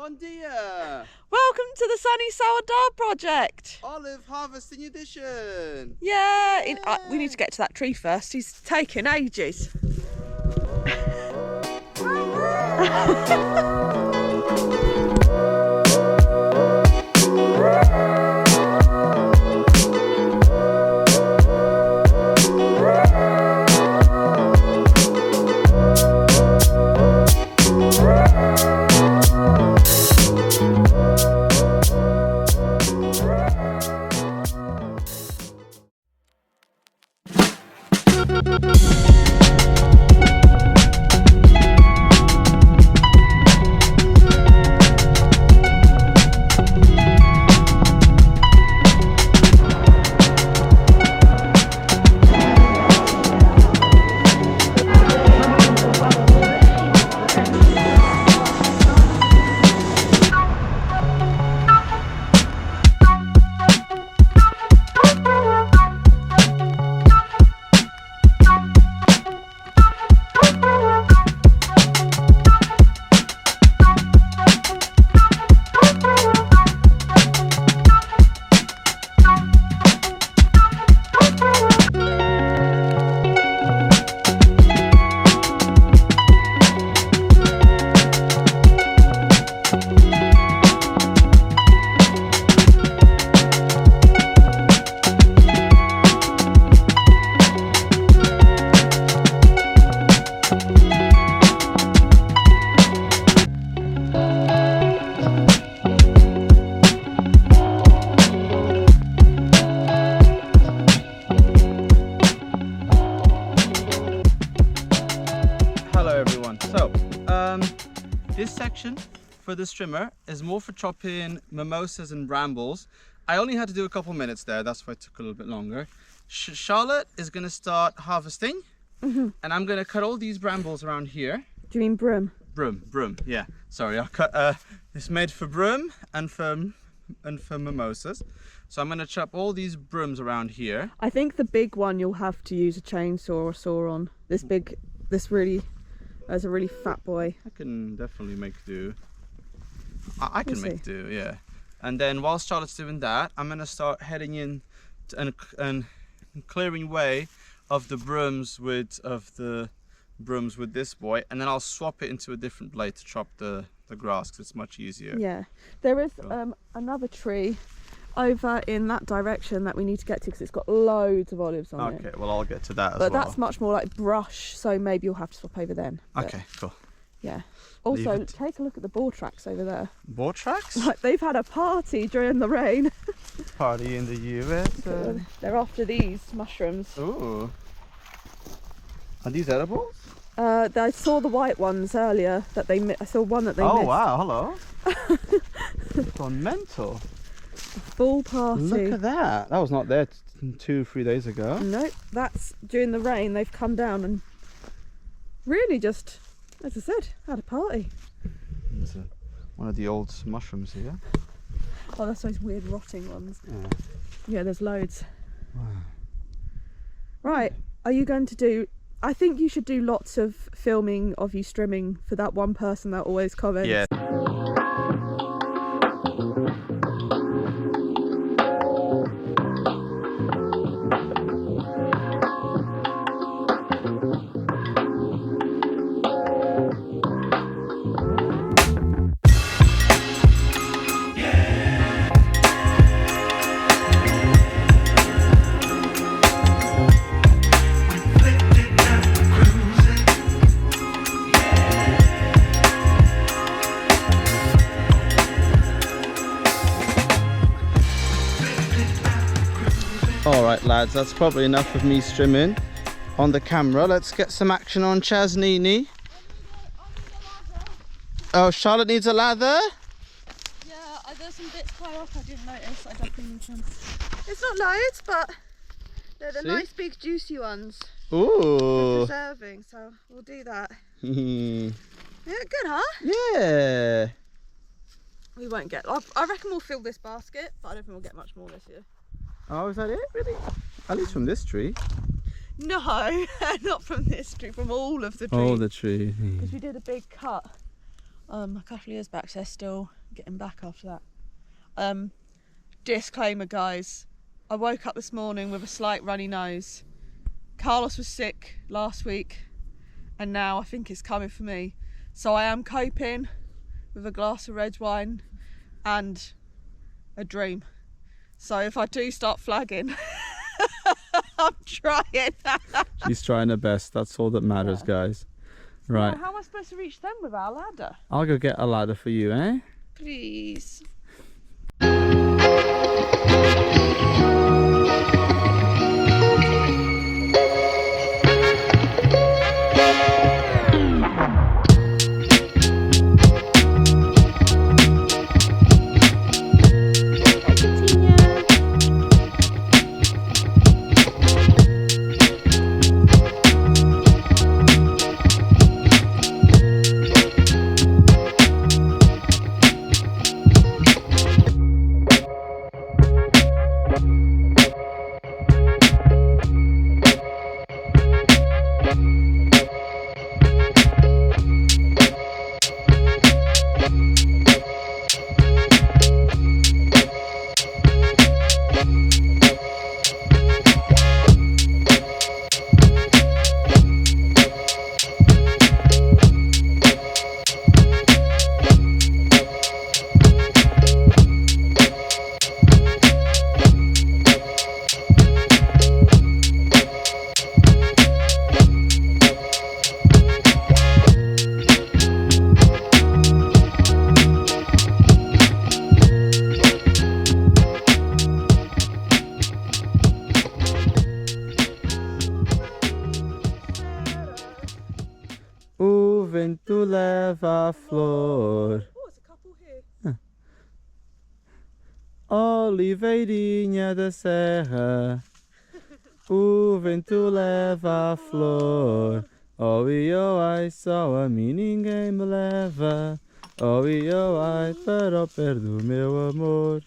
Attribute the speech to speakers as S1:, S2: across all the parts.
S1: Bon dia!
S2: Welcome to the Sunny Sourdough Project!
S1: Olive harvesting edition!
S2: Yeah! We need to get to that tree first, he's taking ages.
S1: This section for the strimmer is more for chopping mimosas and brambles. I only had to do a couple minutes there, that's why it took a little bit longer. Charlotte is going to start harvesting, and I'm going to cut all these brambles around here.
S2: Do you mean broom?
S1: Broom, yeah. Sorry, I'll cut. It's made for broom and for mimosas. So I'm going to chop all these brooms around here.
S2: I think the big one you'll have to use a chainsaw or saw on. There's a really fat boy.
S1: I can definitely make do. I can make do, yeah. And then while Charlotte's doing that, I'm going to start heading in and clearing way of the brooms with this boy, and then I'll swap it into a different blade to chop the grass because it's much easier.
S2: Yeah, there is another tree over in that direction that we need to get to because it's got loads of olives on it.
S1: Okay, well I'll get to that as
S2: well. But that's much more like brush, so maybe you'll have to swap over then.
S1: Okay, cool.
S2: Yeah. Also, take a look at the boar tracks over there.
S1: Boar tracks?
S2: Like they've had a party during the rain.
S1: Party in the US.
S2: They're after these mushrooms.
S1: Ooh. Are these edibles?
S2: I saw the white ones earlier. I saw one that they missed.
S1: Oh wow! Hello. It's gone mental.
S2: Full party.
S1: Look at that. That was not there 2-3 days ago.
S2: Nope. That's during the rain. They've come down and really just, as I said, had a party.
S1: There's one of the old mushrooms here.
S2: Oh, that's those weird rotting ones.
S1: Yeah.
S2: Yeah, there's loads.
S1: Wow.
S2: Right. Are you going to do? I think you should do lots of filming of you strimming for that one person that always comments.
S1: Yeah. Alright lads, that's probably enough of me strimming on the camera. Let's get some action on Chaz Nini. Oh, Charlotte needs a lather?
S2: Yeah, there's some bits higher up I didn't notice. I definitely need some. It's not loads, but they're the nice big juicy ones.
S1: Ooh.
S2: For preserving, so we'll do that.
S1: Yeah,
S2: good, huh?
S1: Yeah.
S2: We won't get. I reckon we'll fill this basket, but I don't think we'll get much more this year.
S1: Oh, is that it? Really? At least from this tree.
S2: No, not from this tree. From all of the trees.
S1: All the trees.
S2: Because we did a big cut a couple of years back, so they're still getting back after that. Disclaimer, guys, I woke up this morning with a slight runny nose. Carlos was sick last week, and now I think it's coming for me. So I am coping with a glass of red wine and a dream. So if I do start flagging, I'm trying.
S1: She's trying her best. That's all that matters, guys. Right.
S2: How am I supposed to reach them without a ladder?
S1: I'll go get a ladder for you, eh?
S2: Please.
S1: O vento leva a flor.
S2: Oh, there's a couple here.
S1: Oliveirinha da serra. O vento leva a flor. Oh, eu, ai, só a mim ninguém me leva. Oh, eu, ai, para o pé do meu amor.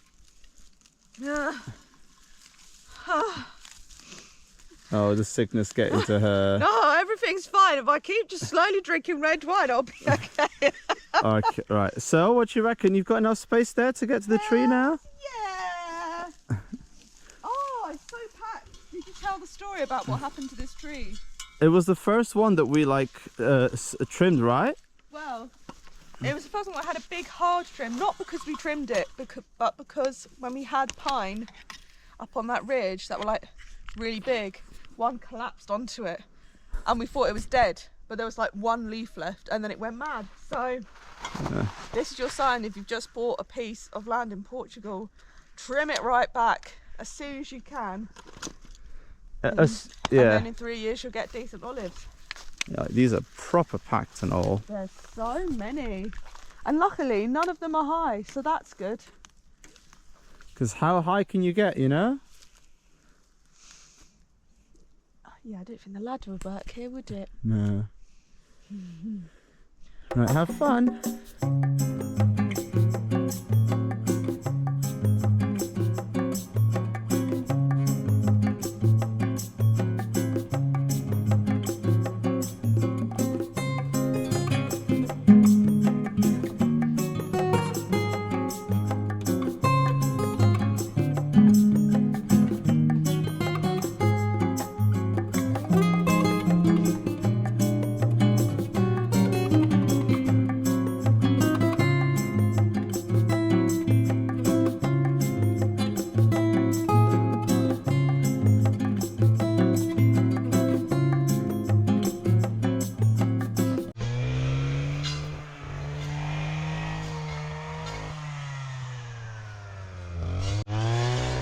S1: Oh, the sickness getting to her.
S2: No, everything's fine. If I keep just slowly drinking red wine, I'll be okay.
S1: Okay, right. So, what do you reckon? You've got enough space there to get to the tree now?
S2: Yeah. Oh, it's so packed. Did you tell the story about what happened to this tree?
S1: It was the first one that we trimmed, right?
S2: Well, it was the first one that had a big hard trim, not because we trimmed it, but because when we had pine up on that ridge that were like really big, one collapsed onto it and we thought it was dead, but there was like one leaf left and then it went mad. So this is your sign. If you've just bought a piece of land in Portugal, trim it right back as soon as you can. And then in 3 years you'll get decent olives.
S1: Yeah, these are proper packed and all.
S2: There's so many, and luckily none of them are high, so that's good.
S1: Because how high can you get, you know?
S2: Yeah, I don't think the ladder would work here, would it?
S1: No. Right, have fun.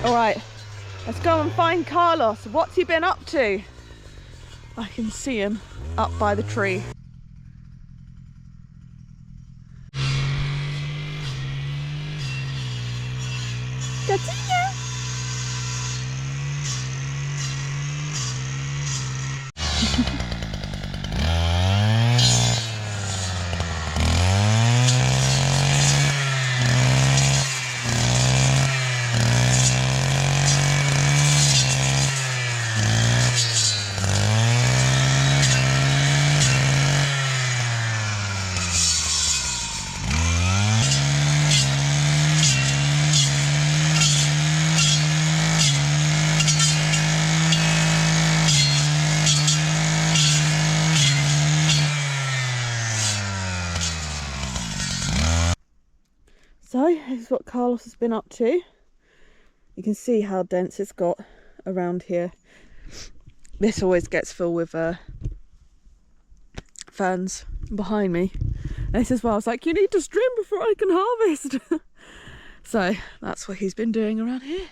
S2: All right, let's go and find Carlos. What's he been up to? I can see him up by the tree. Gatinha! So this is what Carlos has been up to. You can see how dense it's got around here. This always gets full with ferns behind me. And this is why I was like, you need to strim before I can harvest. So that's what he's been doing around here.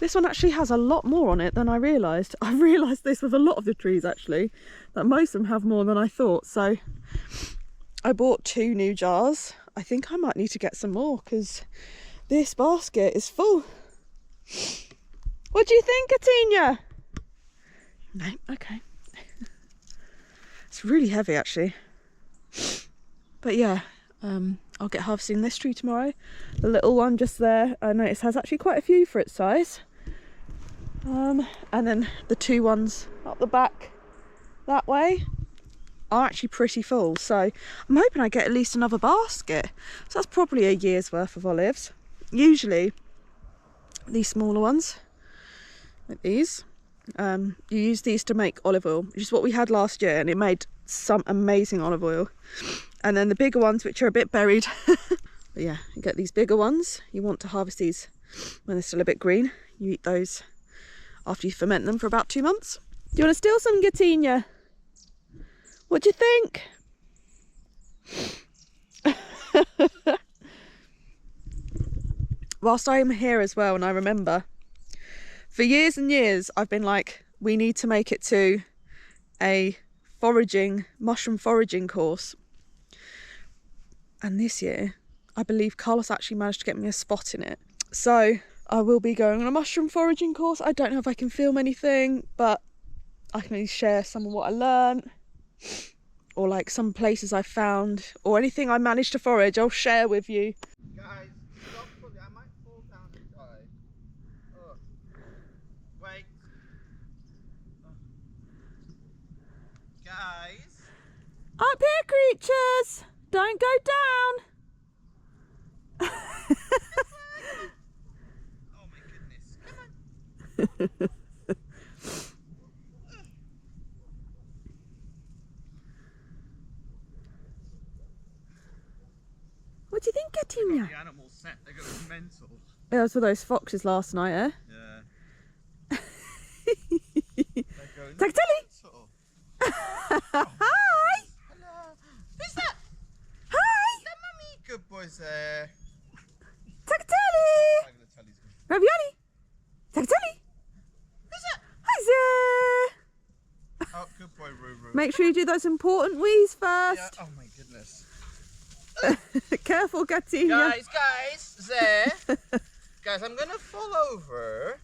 S2: This one actually has a lot more on it than I realised. I realised this with a lot of the trees actually, that most of them have more than I thought. So I bought 2 new jars. I think I might need to get some more because this basket is full. What do you think, Katina? No, okay. It's really heavy actually. But yeah, I'll get harvesting this tree tomorrow. The little one just there, I noticed has actually quite a few for its size. And then the 2 ones up the back that way are actually pretty full. So I'm hoping I get at least another basket. So that's probably a year's worth of olives. Usually these smaller ones, like these, you use these to make olive oil, which is what we had last year, and it made some amazing olive oil. And then the bigger ones, which are a bit buried, but yeah, you get these bigger ones. You want to harvest these when they're still a bit green. You eat those after you ferment them for about 2 months. Do you want to steal some, Gatina? What do you think? Whilst I'm here as well, and I remember for years and years I've been like, we need to make it to a mushroom foraging course. And this year I believe Carlos actually managed to get me a spot in it. So I will be going on a mushroom foraging course. I don't know if I can film anything, but I can at least share some of what I learned, or like some places I found, or anything I managed to forage, I'll share with you.
S1: Guys, stop fully. I might fall down and die. Oh. Wait. Oh. Guys.
S2: Up here, creatures! Don't go down!
S1: Oh my goodness. Come on.
S2: What do you think, Gatina?
S1: The animals set, they go mental.
S2: Yeah, those were those foxes last night, eh?
S1: Yeah.
S2: Tactilli! Hi!
S1: Hello. Who's that?
S2: Hi!
S1: Is that mummy? Good boys there.
S2: Tactilli! Ravioli! Tactilli!
S1: Who's that?
S2: Hi there!
S1: Oh, good boy, Ruru.
S2: Make sure you do those important wheeze first.
S1: Yeah. Oh my goodness.
S2: Careful, Gatina.
S1: Guys, there. Guys, I'm gonna fall over.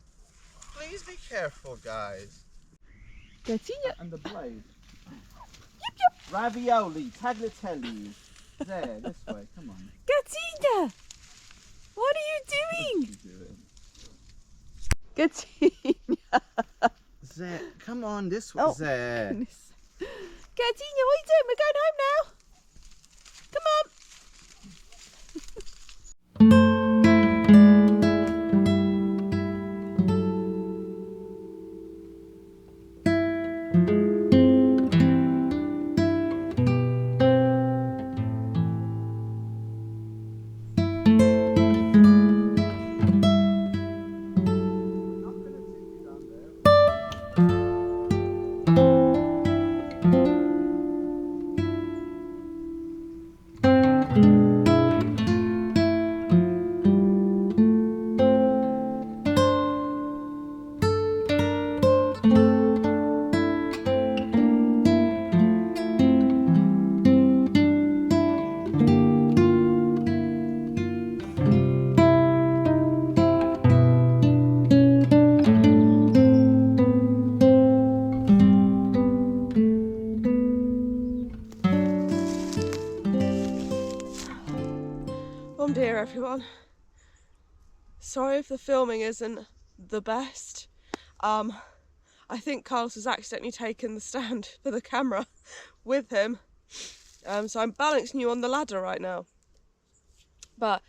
S1: Please be careful, guys.
S2: Gatina.
S1: And the blade.
S2: Yip, yip.
S1: Ravioli, tagliatelle. There, this way. Come on.
S2: Gatina! What are you doing? Gatina!
S1: There, come on, this way.
S2: Oh,
S1: There.
S2: goodness. Gatina, what are you doing? We're going home now. Come on. Oh dear, everyone. Sorry if the filming isn't the best. I think Carlos has accidentally taken the stand for the camera with him. So I'm balancing you on the ladder right now. But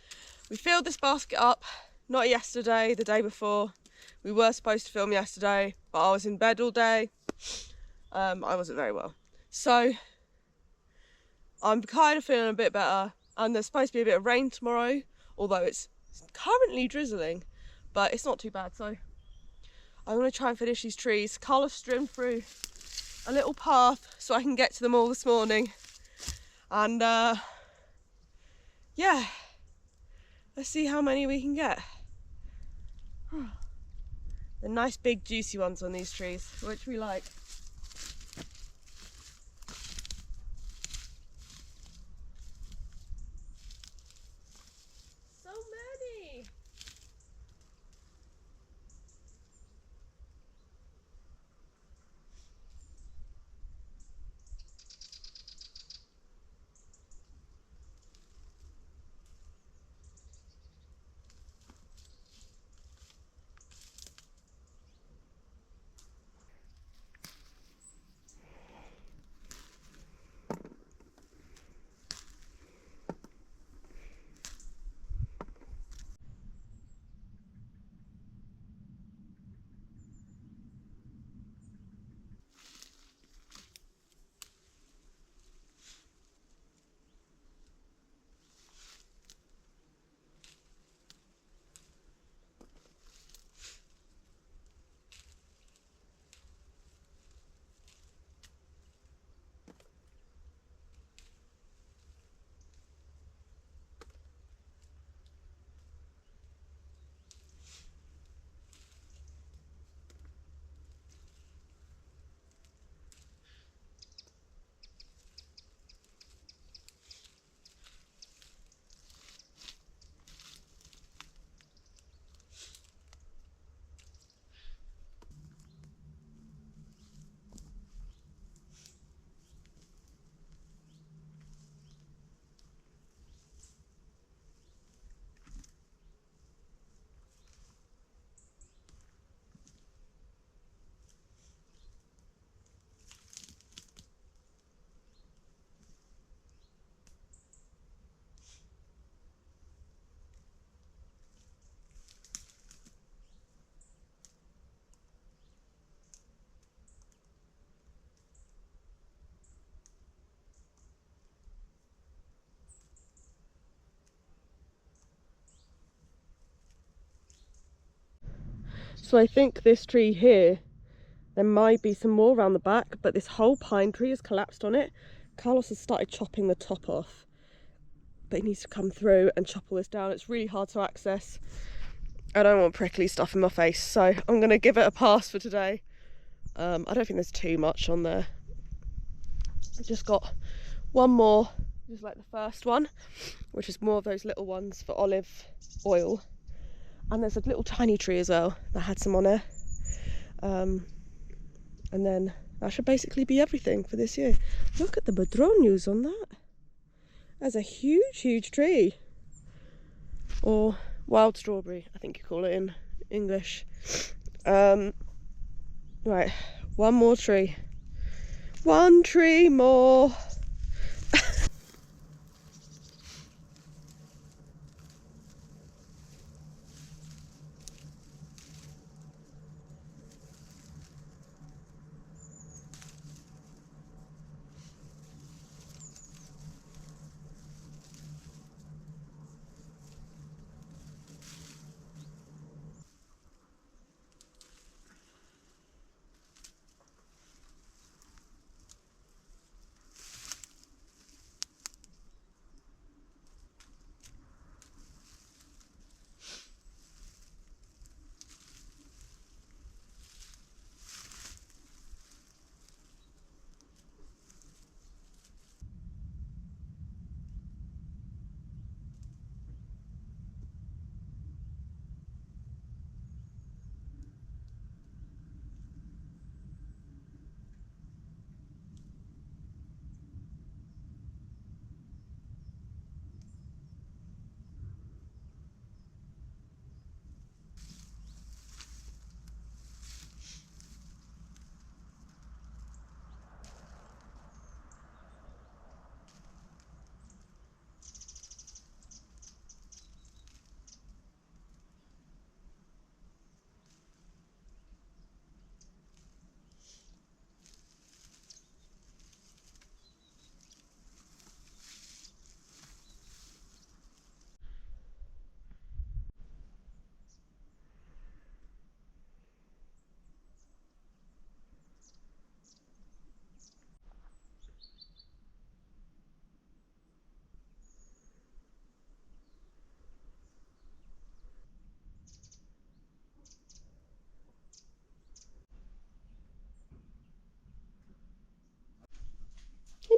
S2: we filled this basket up, not yesterday, the day before. We were supposed to film yesterday, but I was in bed all day. I wasn't very well. So I'm kind of feeling a bit better, and there's supposed to be a bit of rain tomorrow although it's currently drizzling, but it's not too bad. So I'm going to try and finish these trees. Carlos trimmed through a little path so I can get to them all this morning. And yeah, let's see how many we can get. The nice big juicy ones on these trees, which we like. So many! So I think this tree here, there might be some more around the back, but this whole pine tree has collapsed on it. Carlos has started chopping the top off, but he needs to come through and chop all this down. It's really hard to access. I don't want prickly stuff in my face, so I'm going to give it a pass for today. I don't think there's too much on there. I just got one more, just like the first one, which is more of those little ones for olive oil. And there's a little tiny tree as well that had some on there. And then that should basically be everything for this year. Look at the madroños on that. That's a huge, huge tree. Or wild strawberry, I think you call it in English. Right, one more tree. One tree more.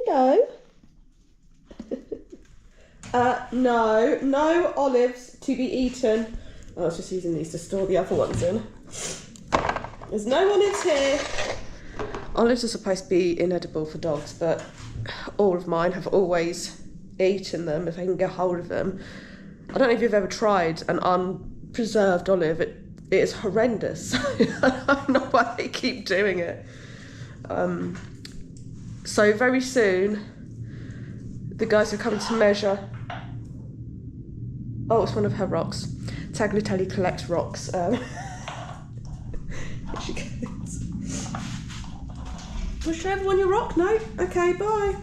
S2: Leo. No olives to be eaten. I was just using these to store the other ones in. There's no olives here. Olives are supposed to be inedible for dogs, but all of mine have always eaten them if I can get hold of them. I don't know if you've ever tried an unpreserved olive. It is horrendous. I don't know why they keep doing it. So very soon, the guys are coming to measure. Oh, it's one of her rocks. Tagliatelle collects rocks. Here she goes. Was she ever on your rock? No? Okay, bye.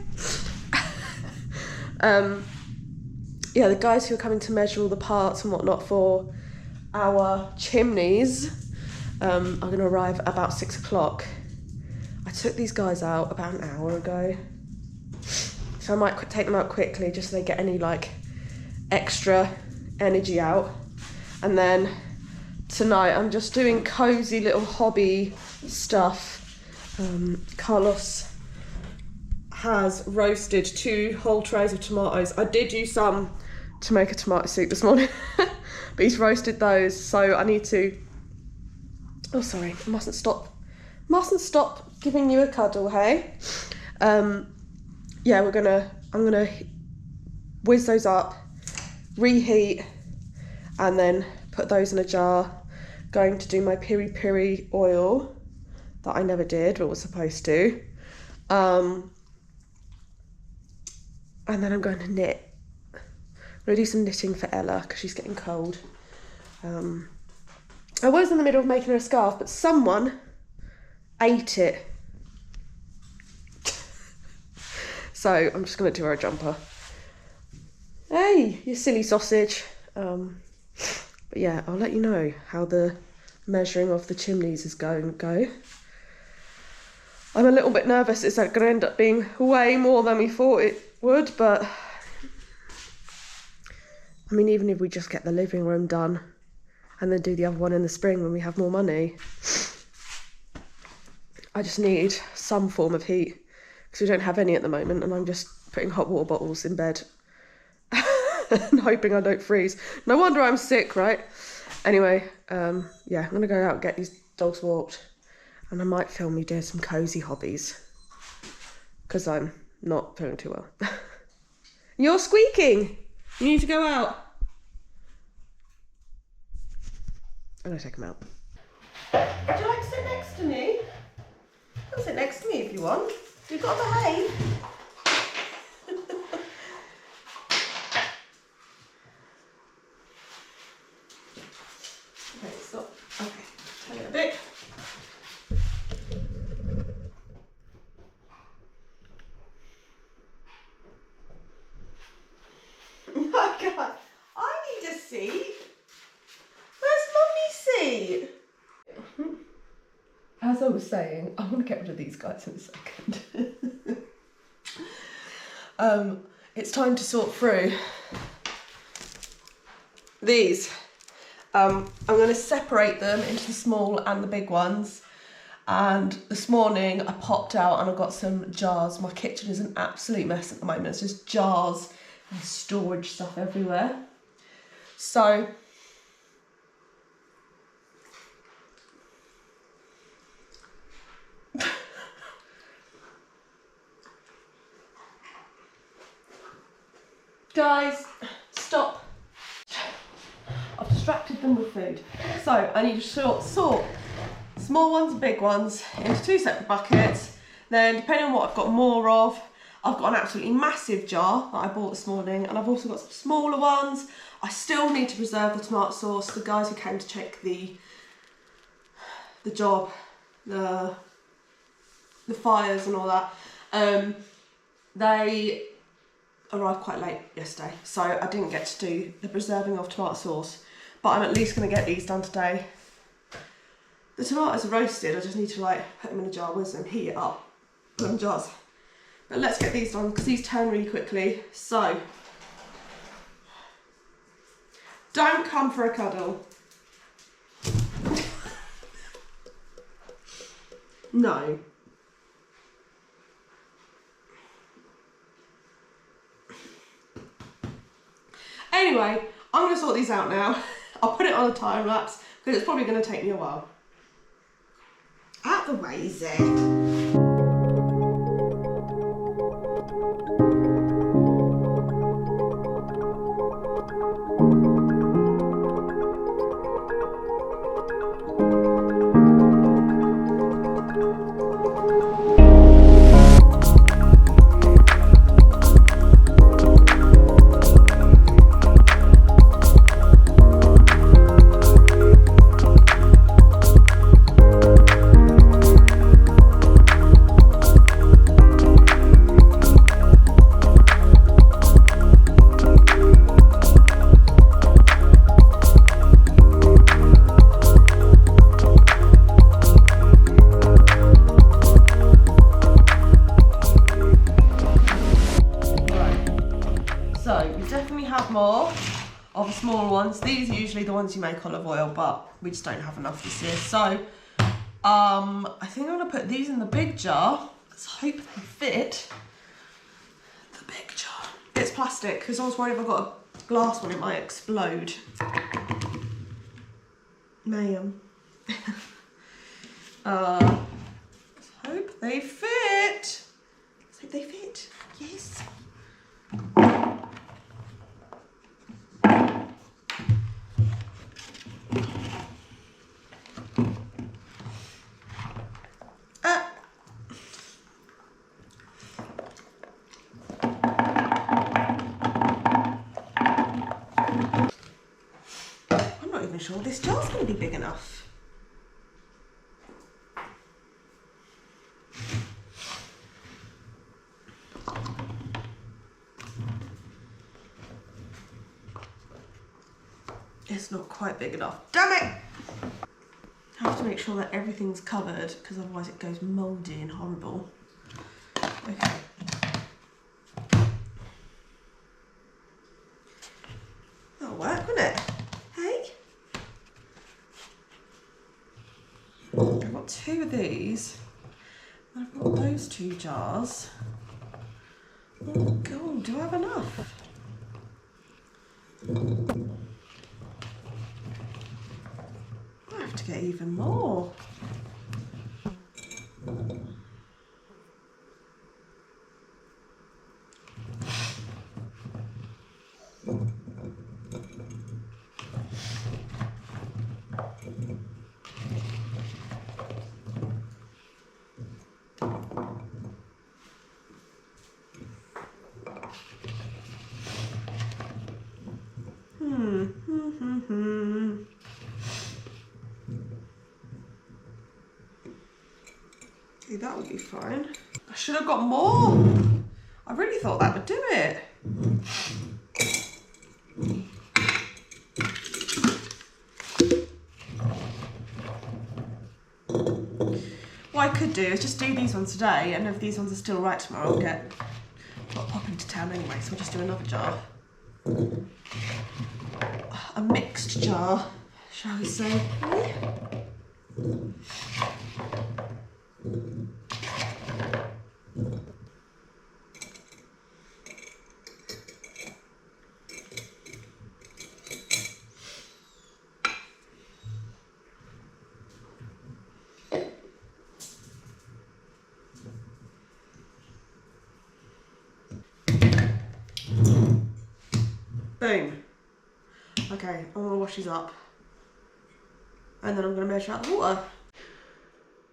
S2: Yeah, the guys who are coming to measure all the parts and whatnot for our chimneys are going to arrive at about 6 o'clock. I took these guys out about an hour ago. So I might take them out quickly just so they get any like extra energy out. And then tonight I'm just doing cozy little hobby stuff. Carlos has roasted 2 whole trays of tomatoes. I did use some to make a tomato soup this morning, but he's roasted those, so I need to... Oh, sorry, I mustn't stop giving you a cuddle, hey? Yeah, I'm gonna whiz those up, reheat, and then put those in a jar. Going to do my piri piri oil that I never did but was supposed to. And then I'm going to knit. I'm going to do some knitting for Ella because she's getting cold. I was in the middle of making her a scarf, but someone ate it. So I'm just going to do her a jumper. Hey, you silly sausage. But yeah, I'll let you know how the measuring of the chimneys is going to go. I'm a little bit nervous it's going to end up being way more than we thought it would, but I mean, even if we just get the living room done and then do the other one in the spring when we have more money, I just need some form of heat because we don't have any at the moment, and I'm just putting hot water bottles in bed and hoping I don't freeze. No wonder I'm sick, right? Anyway, yeah, I'm gonna go out and get these dogs walked, and I might film me doing some cozy hobbies because I'm not feeling too well. You're squeaking. You need to go out. I'm gonna take him out. Would you like to sit next to me? You can sit next to me if you want. You've got to behave. Okay, stop. Okay, turn it a bit. Oh God, I need a seat. Where's Mummy's seat? As I was saying, I want to get rid of these guys in a second. It's time to sort through these. I'm going to separate them into the small and the big ones. And this morning I popped out and I got some jars. My kitchen is an absolute mess at the moment. It's just jars and storage stuff everywhere. So guys, stop. I've distracted them with food. So I need to sort small ones and big ones into 2 separate buckets. Then depending on what I've got more of, I've got an absolutely massive jar that I bought this morning, and I've also got some smaller ones. I still need to preserve the tomato sauce. The guys who came to check the job, the fires and all that, they arrived quite late yesterday, so I didn't get to do the preserving of tomato sauce, but I'm at least going to get these done today. The tomatoes are roasted, I just need to like put them in a jar, whiz them, heat it up, put them in jars. But let's get these done because these turn really quickly. So don't come for a cuddle. No. Anyway, I'm going to sort these out now. I'll put it on a time lapse because it's probably going to take me a while. Out the way, Zed. More of the smaller ones. These are usually the ones you make olive oil, but we just don't have enough this year. So I think I'm gonna put these in the big jar. Let's hope they fit the big jar. It's plastic because I was worried if I got a glass one it might explode. Mayhem. Let's hope they fit. Let's hope they fit. Yes. Sure this jar's going to be big enough. It's not quite big enough. Damn it! I have to make sure that everything's covered because otherwise it goes mouldy and horrible. Okay. That'll work, won't it? Hey? I've got 2 of these. I've got those 2 jars. Oh God, do I have enough? I have to get even more. Okay, that would be fine. I should have got more. I really thought that would do it. What I could do is just do these ones today, and if these ones are still right tomorrow, I'll pop into town anyway, so I'll just do another jar. A mixed jar, shall we say. Boom. Okay, I'm gonna wash these up. And then I'm gonna measure out the water.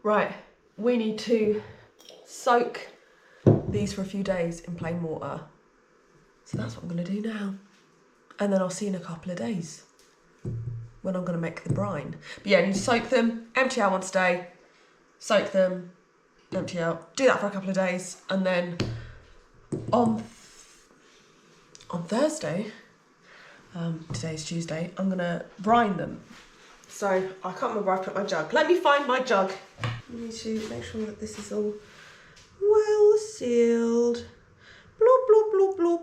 S2: Right, we need to soak these for a few days in plain water. So that's what I'm gonna do now. And then I'll see you in a couple of days when I'm gonna make the brine. But yeah, you need to soak them, empty out once a day, soak them, empty out, do that for a couple of days, and then on Thursday, today's Tuesday, I'm gonna brine them. So I can't remember where I put my jug. Let me find my jug. I need to make sure that this is all well sealed. Bloop, bloop, bloop, bloop.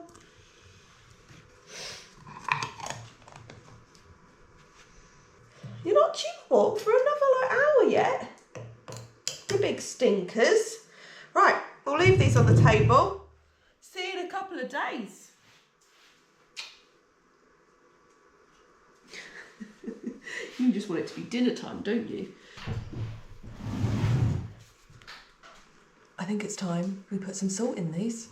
S2: You're not due up for another hour yet. You big stinkers. Right, we'll leave these on the table. See you in a couple of days. You just want it to be dinner time, don't you? I think it's time we put some salt in these.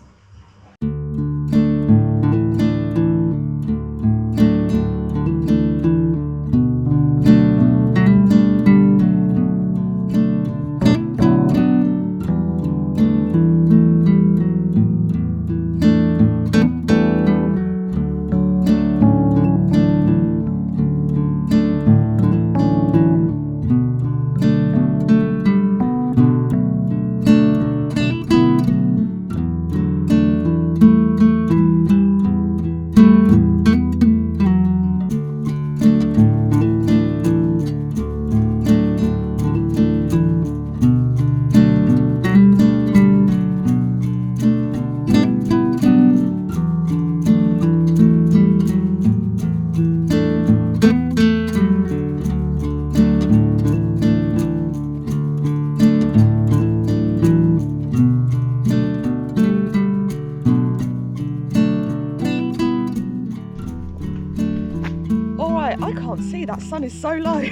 S2: I can't see, that sun is so low.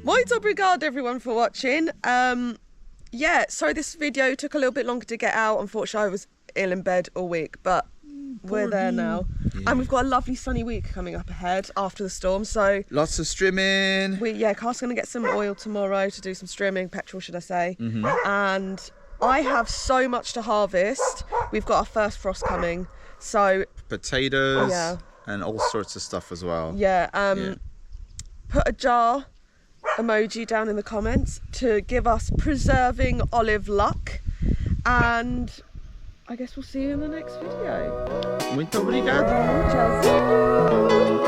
S2: Muito obrigado everyone for watching. Yeah, sorry this video took a little bit longer to get out. Unfortunately I was ill in bed all week, but we're there now. Yeah. And we've got a lovely sunny week coming up ahead after the storm, so
S1: lots of strimming.
S2: Car's gonna get some oil tomorrow to do some strimming, petrol should I say. And I have so much to harvest. We've got our first frost coming, so
S1: potatoes, yeah, and all sorts of stuff as well.
S2: Yeah, put a jar emoji down in the comments to give us preserving olive luck, and I guess we'll see you in the next video.
S1: Muito obrigado.
S2: Muchas.